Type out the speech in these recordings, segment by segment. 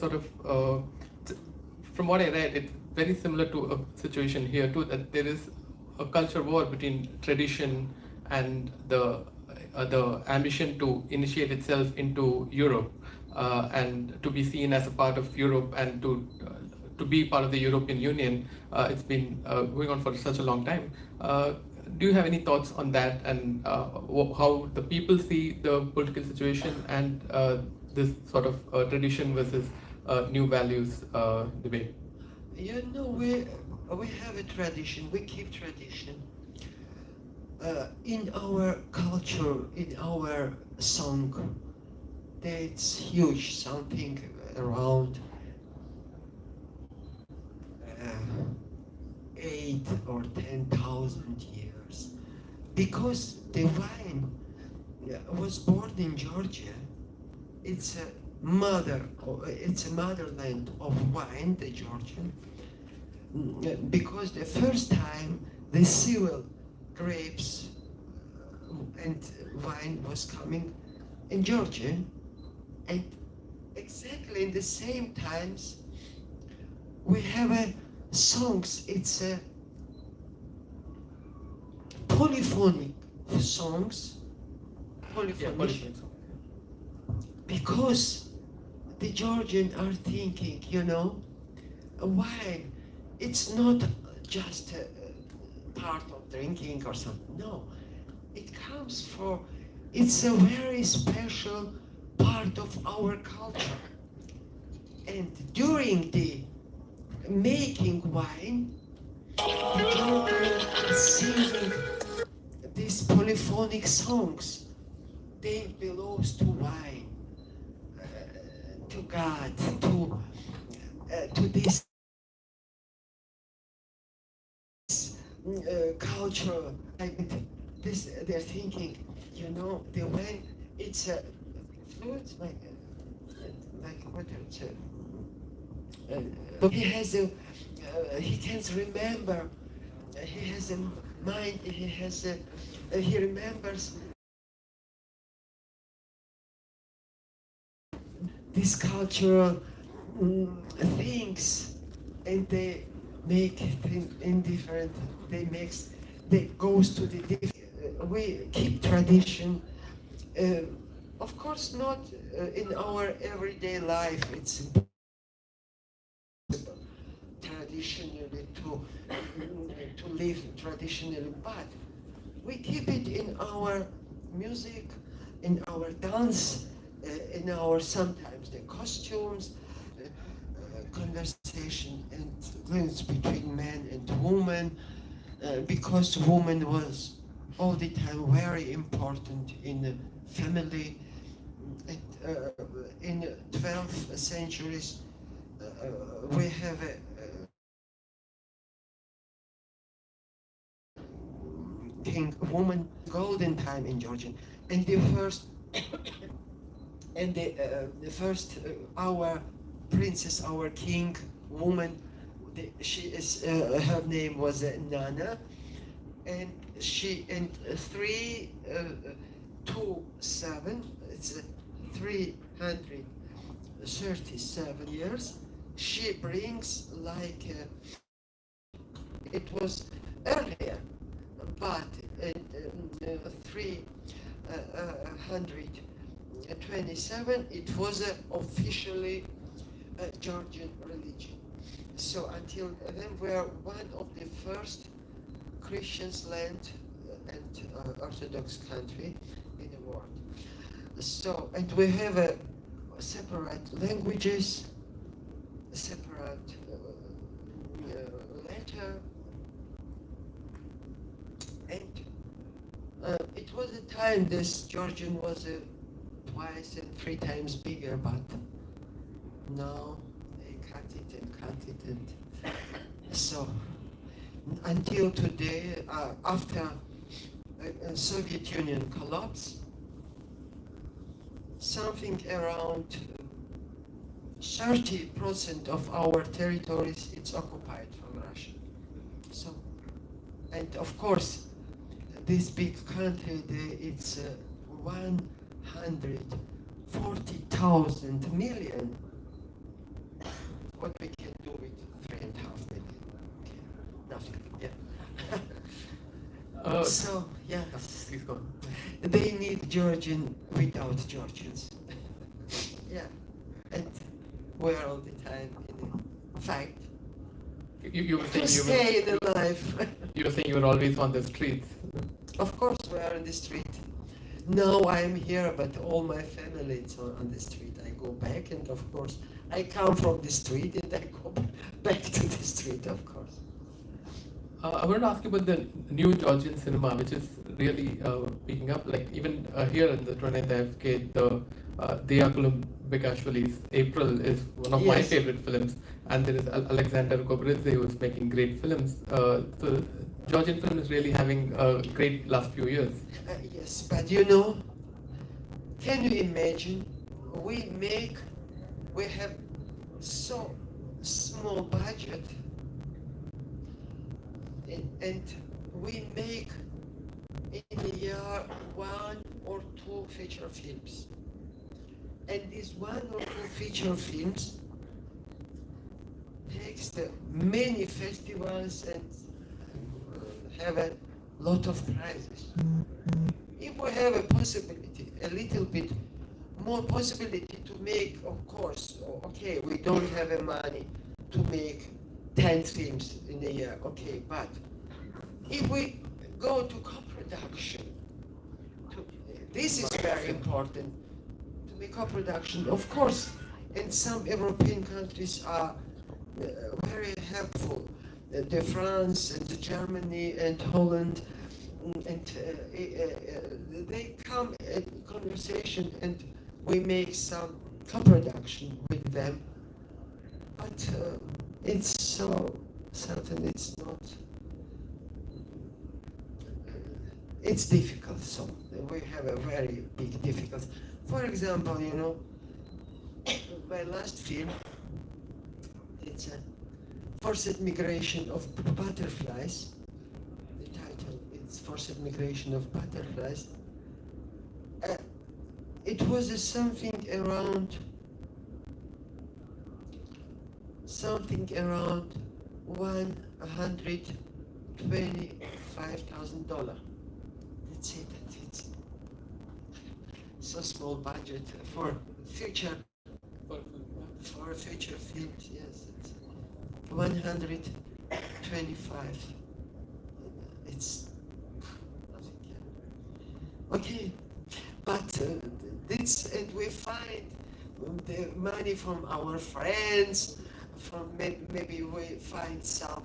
sort of, from what I read, it's very similar to a situation here too, that there is a culture war between tradition and the ambition to initiate itself into Europe, and to be seen as a part of Europe, and to be part of the European Union. It's been going on for such a long time. Do you have any thoughts on that, and how the people see the political situation, and this sort of tradition versus new values debate? You know, we have a tradition. We keep tradition in our culture, in our song. That's huge. Something around 8 or 10,000 years, because the wine was born in Georgia. It's a it's a motherland of wine, the Georgian, because the first time the civil grapes and wine was coming in Georgia, and exactly in the same times we have a songs. It's a polyphonic songs, polyphonic, because the Georgians are thinking, you know, wine, it's not just a part of drinking or something. No, it comes for, it's a very special part of our culture. And during the making wine, the Georgians are singing these polyphonic songs. They belong to wine, to God, to this culture. And this, they're thinking, you know, the wine, it's a fluid, like what it's he has a, he can remember, he has a mind, he has a, he remembers these cultural things, and they make things indifferent. They mix. They goes to the different. We keep tradition. Of course, not in our everyday life. It's traditionally to live traditionally, but we keep it in our music, in our dance, in our sometimes the costumes, conversation and glimpse between man and woman, because woman was all the time very important in the family. In 12th centuries, we have a king woman golden time in Georgia, and the first and the first our princess, our king woman, she is her name was Nana, and she in 327, it's 337 years, she brings like it was earlier, but in 327 it was officially Georgian religion. So until then we are one of the first Christian land and Orthodox country in the world. So, and we have separate languages, separate letter, and it was a time this Georgian was twice and 3 times bigger, but now they cut it and so until today, after Soviet Union collapse, something around 30% of our territories it's occupied from Russia. So, and of course, this big country, it's 140,000 million what we can do with 3.5 million. Nothing. Yeah. So yeah, Please go on. they need Georgian without Georgians. Yeah, and we're all the time in a fight You were to saying stay in the life. you were saying you were always on the streets. Of course, we are in the street. Now I am here, but all my family is on the street. I go back, and of course, I come from the street, and I go back to the street, of course. I wanted to ask you about the new Georgian cinema, which is really picking up. Like even here in the 20th FK, the Diakulum Begashvali's April is one of my Yes. favorite films, and there is Alexander Gobridze who is making great films. So Georgian film is really having a great last few years. Yes, but you know, can you imagine? We have so small budget, and we make in a year 1 or 2 feature films. And these 1 or 2 feature films takes the many festivals and have a lot of prizes. If we have a possibility, a little bit more possibility to make, of course, okay, we don't have the money to make 10 films in a year, okay, but if we go to co-production, this is very important, to make co-production, of course, and some European countries are very helpful. The France and the Germany and Holland, and they come in conversation, and we make some co-production with them. But it's so certain it's not. It's difficult. So we have a very big difficulty. For example, you know, my last film, it's a forced migration of butterflies. The title is Forced Migration of Butterflies. It was something around $125,000. That's it. It's so small budget for future films. Yes, it's 125. It's nothing. Okay, but and we find the money from our friends. From maybe we find some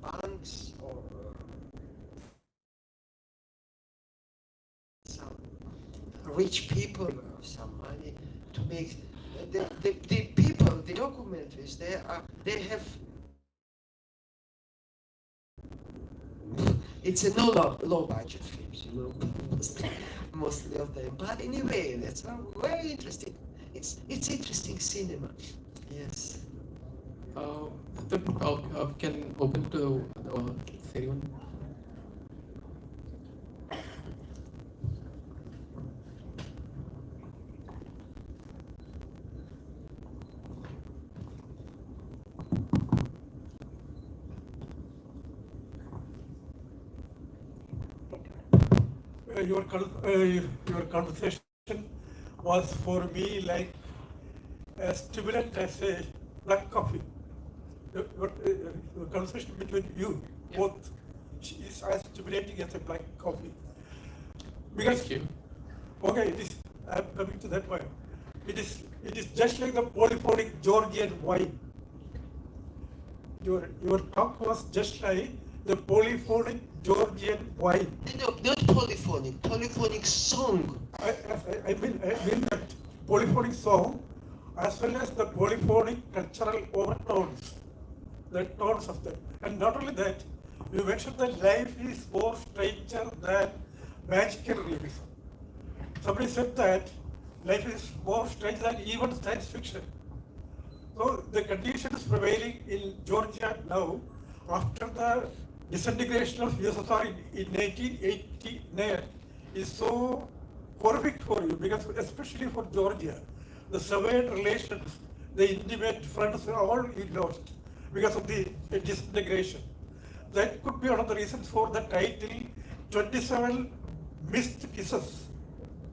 banks or some rich people some money to make the people, the documentaries. They have. It's a low budget films, you know, mostly of them. But anyway, that's very interesting. It's interesting cinema. Yes. Can open to anyone? Your conversation was for me like a stimulant as a black coffee. Your conversation between you both is as stimulating as a black coffee. Because Thank you. okay, I'm coming to that point. It is just like the polyphonic Georgian wine. Your talk was just like the polyphonic Georgian wine. No, not polyphonic. Polyphonic song. I mean that polyphonic song as well as the polyphonic cultural overtones, the tones of them. And not only that, you mentioned that life is more stranger than magical realism. Somebody said that life is more strange than even science fiction. So the conditions prevailing in Georgia now, after the disintegration of USSR in 1989, is so horrific for you, because especially for Georgia, the severed relations, the intimate friends, all you lost because of the disintegration. That could be one of the reasons for the title 27 Missed Kisses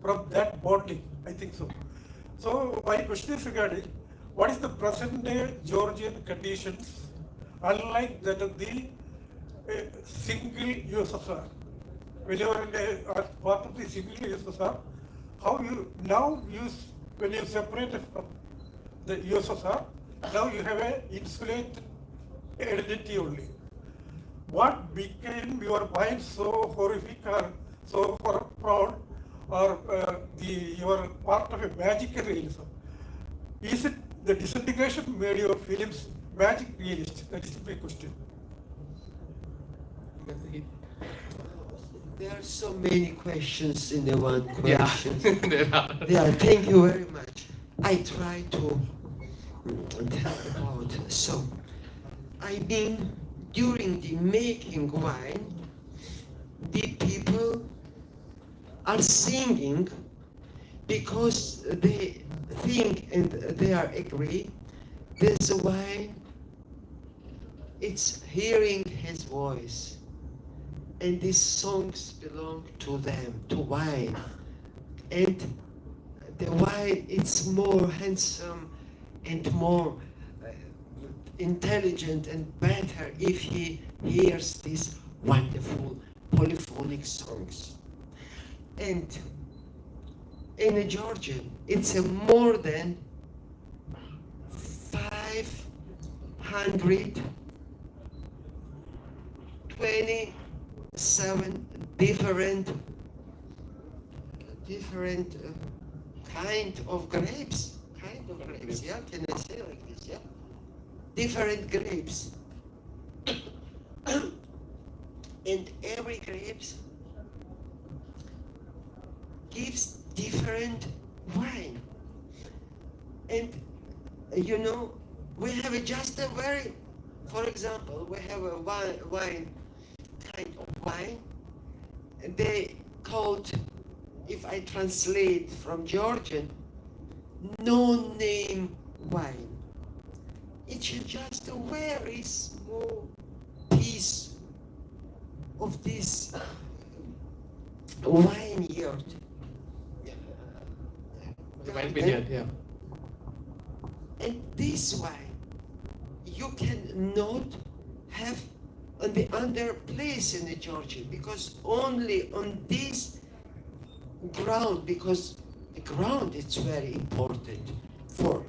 from that bottling, I think so. So my question is regarding what is the present day Georgian conditions, unlike that of the single USSR? When you are part of the single USSR, how you now use, when you separated from the USSR, now you have an insulated identity only. What became your mind so horrific or so proud, or you are part of a magical realism? Is it the disintegration made your films magic realist? That is my question. There are so many questions in the one Yeah, question. there are. Yeah, thank you very much. I try to tell about. So, I mean, during the making wine, the people are singing because they think and they are agree. This wine, it's hearing his voice. And these songs belong to them, to wine. And the wine, it's more handsome and more intelligent and better if he hears these wonderful polyphonic songs. And in a Georgian, it's a more than 527 different kind of grapes. Yeah, can I say like this? Yeah, different grapes, and every grapes gives different wine. And you know, we have just a very, for example, we have a wine kind of wine. They called, if I translate from Georgian, no name wine. It's just a very small piece of this vineyard. The wine vineyard, yeah. And this wine you cannot have on the other place in the Georgia, because only on this ground, because the ground is very important for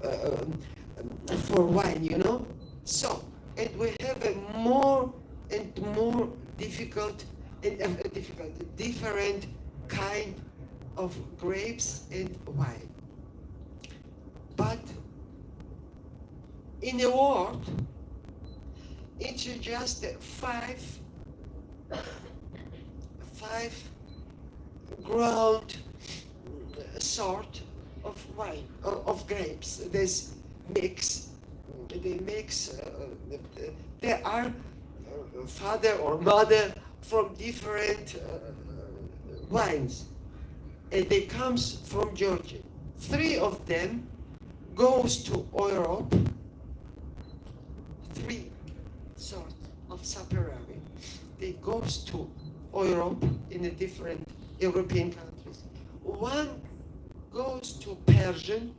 wine, you know. So, and we have a more and more difficult different kind of grapes and wine. But in a world, it's just five ground sort of wine, of grapes. There's mix. They mix. There are father or mother from different wines, and they comes from Georgia. 3 of them goes to Europe. 3 sorts of saperavi. They goes to Europe in the different European countries. 1 goes to Persian,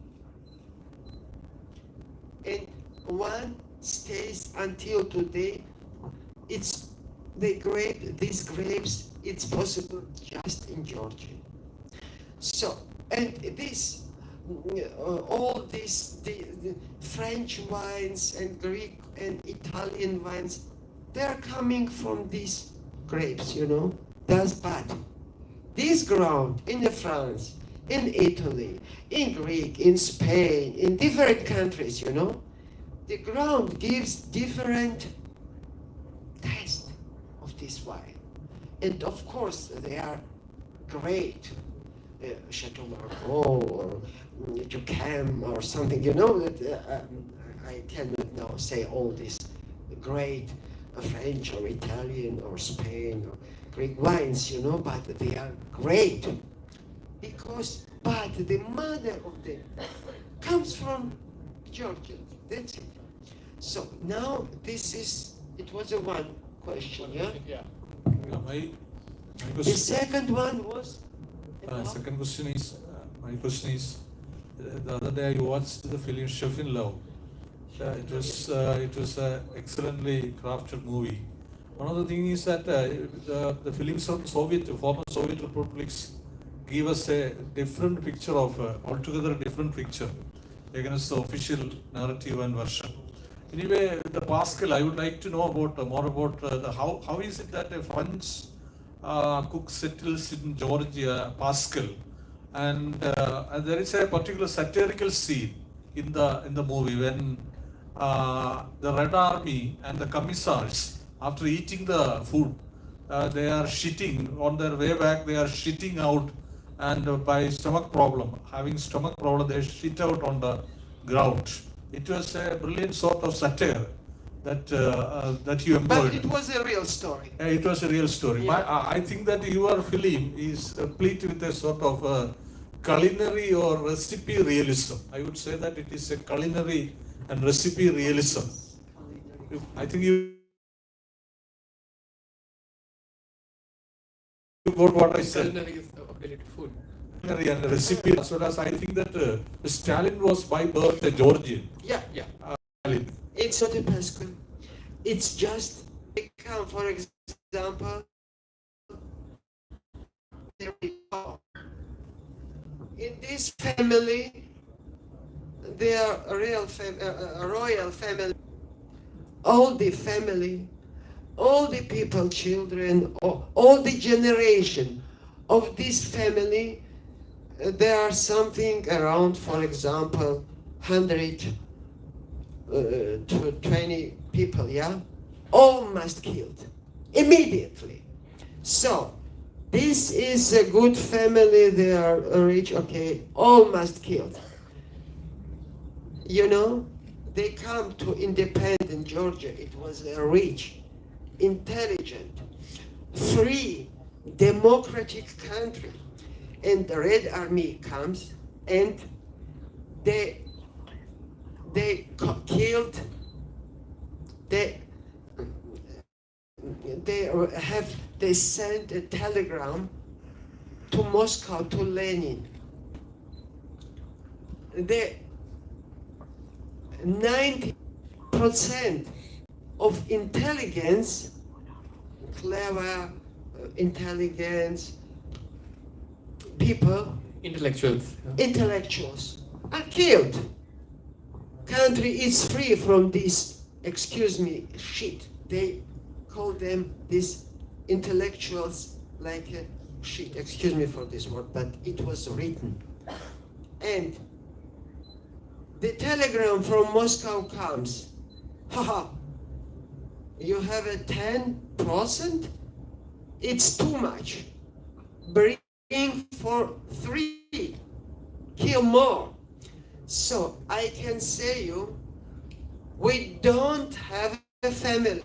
and 1 stays until today. It's these grapes, it's possible just in Georgia. So, and this, all these, the French wines and Greek and Italian wines, they're coming from these grapes, you know. That's bad. This ground in France, in Italy, in Greek, in Spain, in different countries, you know, the ground gives different taste of this wine. And of course, they are great. Chateau Margaux or Ducam or something, you know, that I cannot now say all these great French or Italian or Spain or Greek wines, you know, but they are great. But the mother of the comes from Georgia. That's it. So now it was a one question, yeah? Yeah. My The question, second one was second question is, my question is, the other day I watched the film Chef in Love. It was a excellently crafted movie. One of the things is that the films of former Soviet republics give us a different picture of altogether different picture against the official narrative and version. Anyway, the Pascal, I would like to know about more about how is it that a French cook settles in Georgia, Pascal, and there is a particular satirical scene in the movie when the Red Army and the commissars, after eating the food, they are shitting on their way back. They are shitting out, and by stomach problem, having stomach problem, they shit out on the ground. It was a brilliant sort of satire that you but employed. it was a real story. It was a real story. Yeah. I think that your film is complete with a sort of culinary or recipe realism. I would say that it is a culinary and recipe realism. I think you got what I said. Culinary is the ability to food. Culinary and recipe, as well as I think that Stalin was by birth a Georgian. Yeah, Stalin. it's not a Pascal. It's just become, for example, in this family, they are a royal family. All the family, all the people, children, all the generation of this family, there are something around, for example, 100 to 20 people, yeah? All must killed immediately. So, this is a good family, they are rich, okay, all must killed. You know, they come to independent Georgia, it was a rich, intelligent, free, democratic country. And the Red Army comes and they killed, they sent a telegram to Moscow, to Lenin. The 90% of intelligence, clever intelligence, people, Intellectuals. intellectuals are killed. Country is free from this, excuse me, shit. They call them these intellectuals like shit. Excuse me for this word, but it was written. And the telegram from Moscow comes. Haha, you have a 10%? It's too much. Bring for 3, kill more. So I can say you, we don't have a family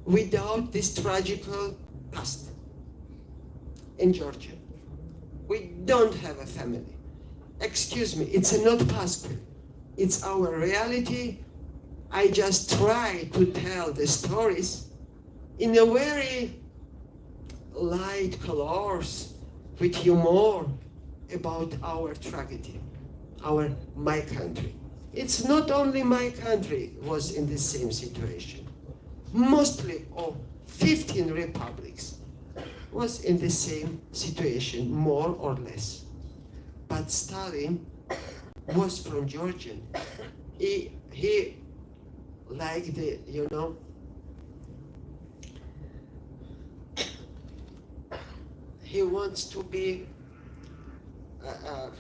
without this tragical past in Georgia. We don't have a family. Excuse me, it's not possible. It's our reality. I just try to tell the stories in a very light colors, with humor about our tragedy, my country. It's not only my country was in the same situation. Mostly of 15 republics was in the same situation, more or less. But Stalin was from Georgia. He liked the, he wants to be a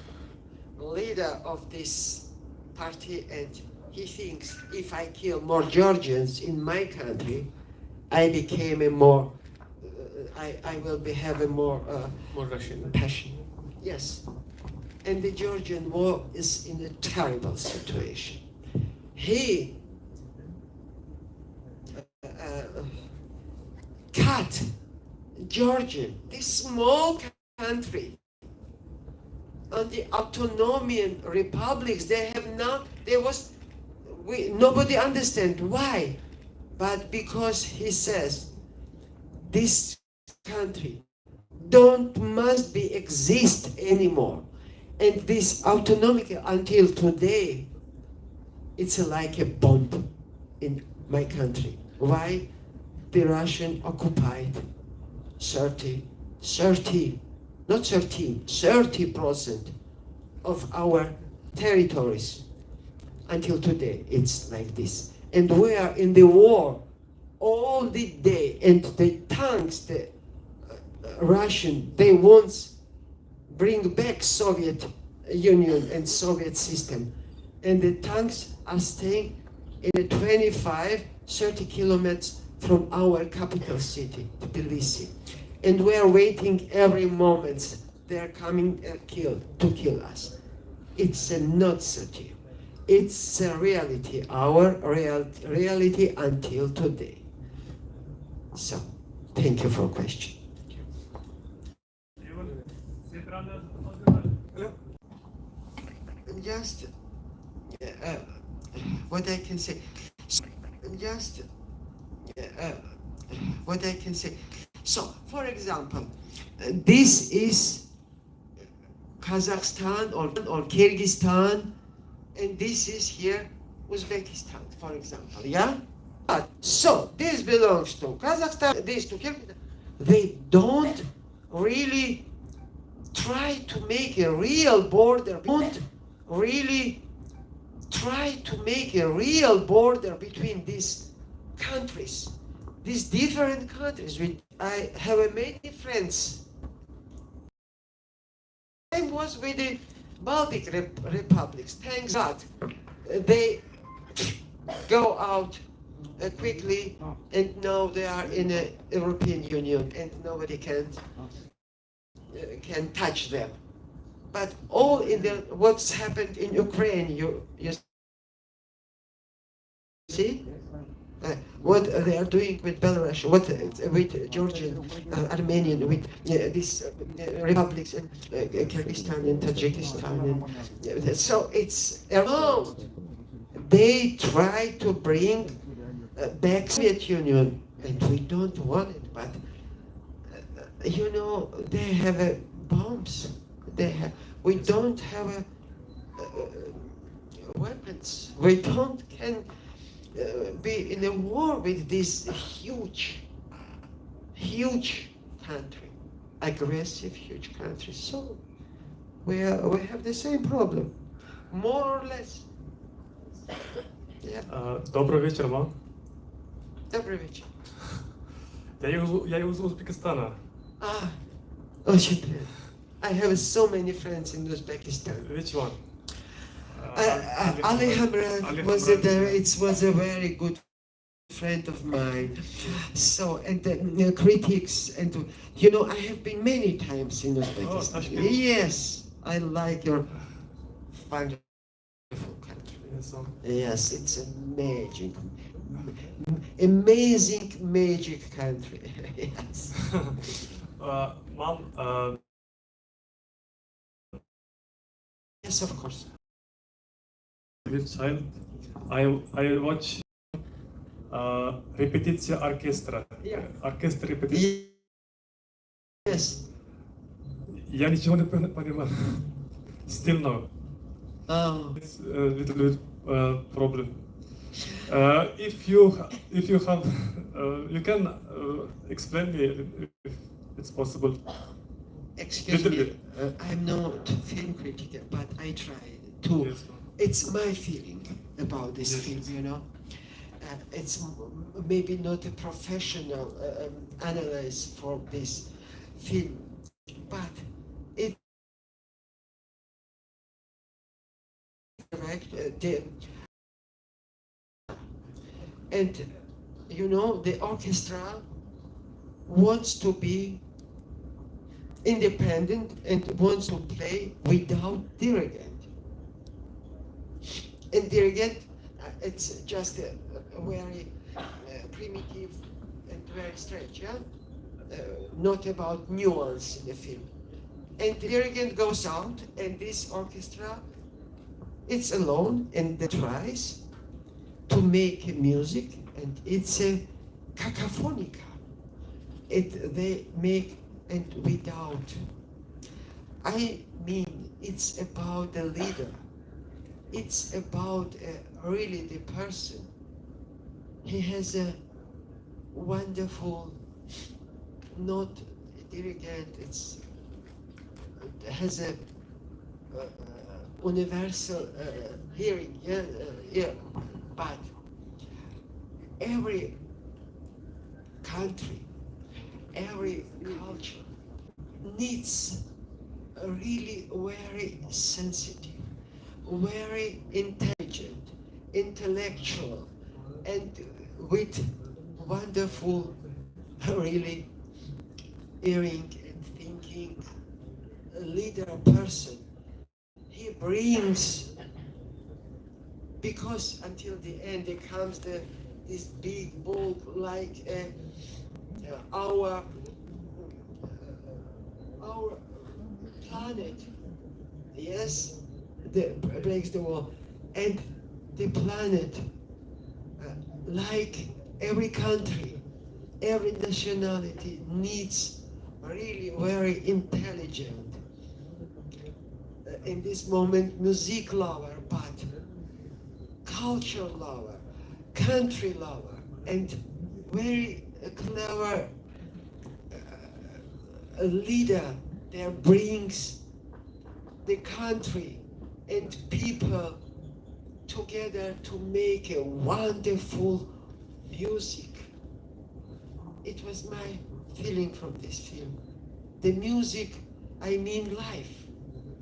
leader of this party, and he thinks if I kill more Georgians in my country, I became a more, I will have a more Russian. passion. Yes. And the Georgian war is in a terrible situation. He cut Georgia, this small country, on the autonomian republics. They have now, nobody understand why, but because he says this country must be exist anymore, and this autonomic until today, it's like a bomb in my country. Why? The Russian occupied 30% of our territories. Until today, it's like this. And we are in the war all the day, and the tanks, the Russian, they want bring back Soviet Union and Soviet system. And the tanks are staying in a 25-30 kilometers from our capital city, Tbilisi. And we are waiting every moment. They are coming to kill us. It's not certainty. It's a reality, our reality until today. So, thank you for the question. Just what I can say. Just what I can say. So, for example, this is Kazakhstan or Kyrgyzstan, and this is here Uzbekistan, for example. Yeah. So this belongs to Kazakhstan. This to Kyrgyzstan. They don't really try to make a real border. Don't really try to make a real border between these countries, these different countries. I have many friends. Same was with the Baltic republics. Thank God they go out quickly, and now they are in the European Union, and nobody can touch them. But all in what's happened in Ukraine, you see what they are doing with Belarus, what with Georgian, Armenian, with these republics, and Kyrgyzstan and Tajikistan, and so it's around. They try to bring back Soviet Union, and we don't want it. But they have bombs. We don't have weapons. We can be in a war with this huge country, aggressive huge country. So we have the same problem, more or less. Yeah. Добрый вечер вам. Добрый вечер. Я из Узбекистана. Очень приятно. I have so many friends in Uzbekistan. Which one? Ali Hamran was a very good friend of mine. So, and the critics, and I have been many times in Uzbekistan. Yes, I like your wonderful country. Yes, it's a amazing magic country. Yes. Mom, Yes, of course. with child, I watch repetition orchestra. Yeah. Orchestra repetition. Yes. Я ничего не понимаю. Still no. Oh. It's a little bit problem. If you have, you can explain me if it's possible. Excuse Little me, bit. I'm not film critic, but I try to. Yes. It's my feeling about this Yes. film, It's maybe not a professional analysis for this film, but it correct. And the orchestra wants to be independent and wants to play without dirigent. And dirigent, it's just a very primitive and very strange, not about nuance in the film. And the dirigent goes out, and this orchestra, it's alone, and they tries to make music, and it's a cacophonica. They make and without. I mean, it's about the leader. It's about really the person. He has a wonderful, not dirigent, has a universal hearing, yeah, but every country, every culture needs a really very sensitive, very intelligent, intellectual, and with wonderful, really hearing and thinking leader person. He brings, because until the end there comes this big bulk like our planet, yes, breaks the wall, and the planet, like every country, every nationality needs really very intelligent, in this moment, music lover, but culture lover, country lover, and very clever leader that brings the country and people together to make a wonderful music. It was my feeling from this film. The music, I mean life,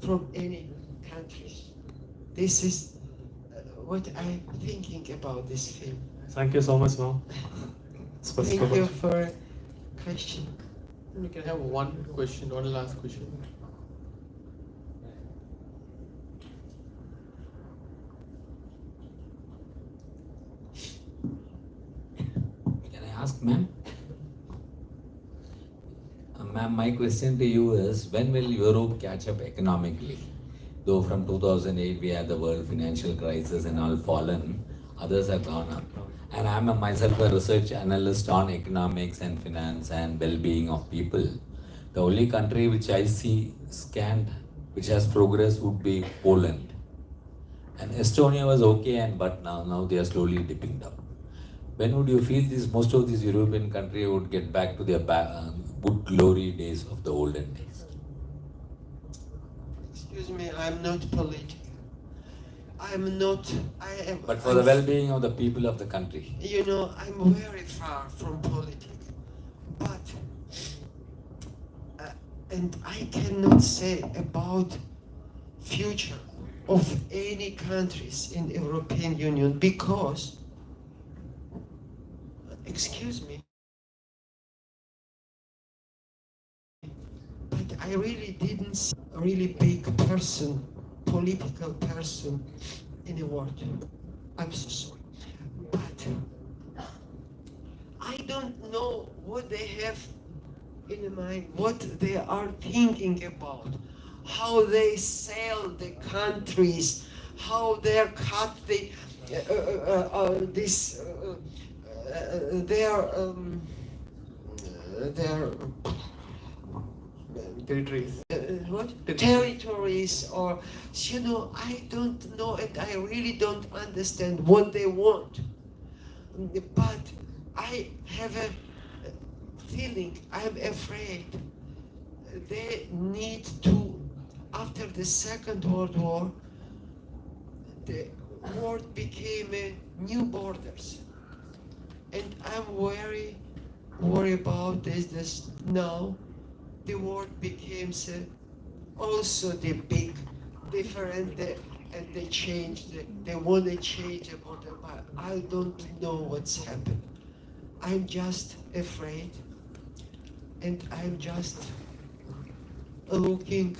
from any countries. This is what I'm thinking about this film. Thank you so much, ma'am. Thank you for a question. We can have one last question. Can I ask, ma'am? Ma'am, my question to you is, when will Europe catch up economically? Though from 2008 we had the world financial crisis and all fallen, others have gone up. And I'm myself a research analyst on economics and finance and well-being of people. The only country which I see scanned, which has progress, would be Poland. And Estonia was okay, but now they are slowly dipping down. When would you feel most of these European countries would get back to their good glory days of the olden days? Excuse me, I'm not political. I am. But for the well-being of the people of the country. You know, I'm very far from politics, but and I cannot say about future of any countries in European Union because, excuse me, but I really didn't see a really big person, political person in the world. I'm so sorry. But I don't know what they have in mind, what they are thinking about, how they sell the countries, how they cut their Territories. territories, or you know, I don't know, and I really don't understand what they want. But I have a feeling, I'm afraid they need to, after the Second World War, the world became new borders, and I'm very worried about this now. The world became also the big different, and they changed. They want to change about it, but I don't know what's happened. I'm just afraid, and I'm just looking